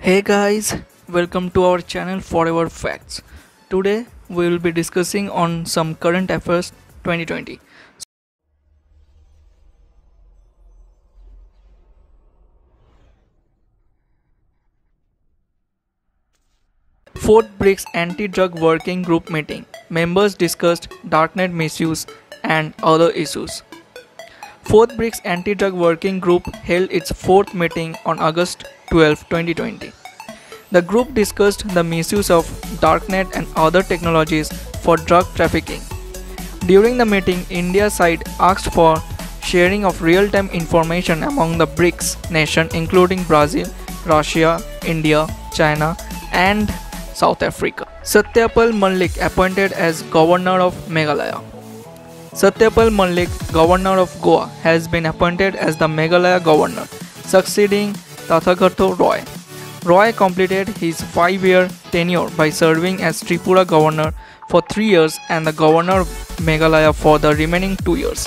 Hey guys, welcome to our channel Forever Facts. Today we will be discussing on some current affairs 2020. Fourth BRICS Anti-Drug Working Group meeting. Members discussed darknet misuse and other issues. Fourth BRICS Anti-Drug Working Group held its fourth meeting on August 12, 2020. The group discussed the misuse of darknet and other technologies for drug trafficking. During the meeting, India's side asked for sharing of real-time information among the BRICS nations including Brazil, Russia, India, China, and South Africa. Satyapal Malik appointed as Governor of Meghalaya. Satyapal Malik, Governor of Goa, has been appointed as the Meghalaya Governor, succeeding Tathagata Roy. Roy completed his 5-year tenure by serving as Tripura Governor for 3 years and the Governor of Meghalaya for the remaining 2 years.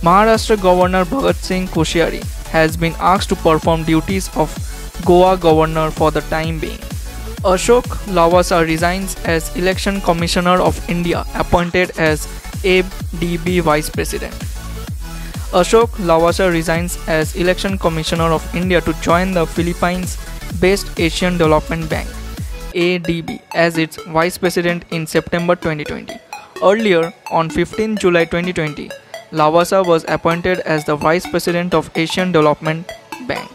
Maharashtra Governor Bhagat Singh Koshyari has been asked to perform duties of Goa Governor for the time being. Ashok Lavasa resigns as Election Commissioner of India, appointed as ADB Vice President. Ashok Lavasa resigns as Election Commissioner of India to join the Philippines-based Asian Development Bank (ADB) as its Vice President in September 2020. Earlier, on 15 July 2020, Lavasa was appointed as the Vice President of Asian Development Bank.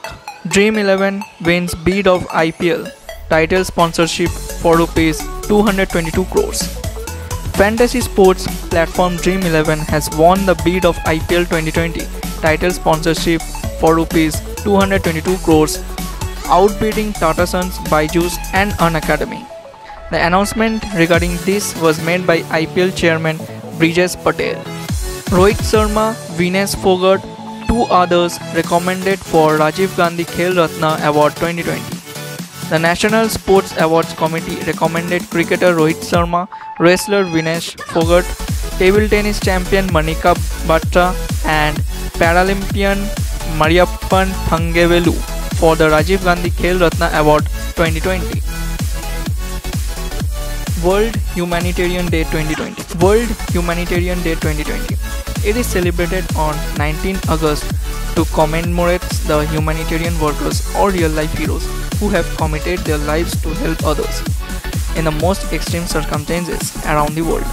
Dream 11 wins bid of IPL title sponsorship for Rs 222 crores. Fantasy sports platform Dream 11 has won the bid of IPL 2020 title sponsorship for Rs 222 crores, outbidding Tata Sons, Byju's and Unacademy. The announcement regarding this was made by IPL chairman Brijesh Patel. Rohit Sharma, Vinesh Fogart, 2 others recommended for Rajiv Gandhi Khel Ratna Award 2020. The National Sports Awards Committee recommended cricketer Rohit Sharma, wrestler Vinesh Fogart, table tennis champion Manika Batra and Paralympian Mariappan Thangavelu for the Rajiv Gandhi Khel Ratna Award 2020. World Humanitarian Day 2020. World Humanitarian Day 2020. It is celebrated on 19 August to commemorate the humanitarian workers or real-life heroes who have committed their lives to help others in the most extreme circumstances around the world.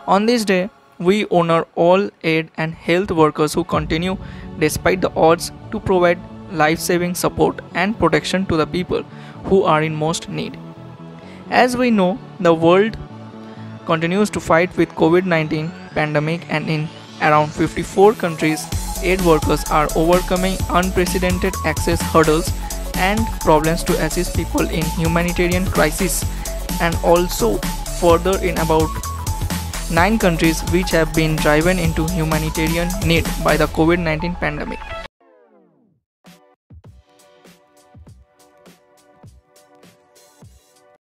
On this day, we honor all aid and health workers who continue despite the odds to provide life-saving support and protection to the people who are in most need. As we know, the world continues to fight with COVID-19 pandemic, and in around 54 countries, aid workers are overcoming unprecedented access hurdles and problems to assist people in humanitarian crisis, and also further in about 9 countries which have been driven into humanitarian need by the COVID-19 pandemic.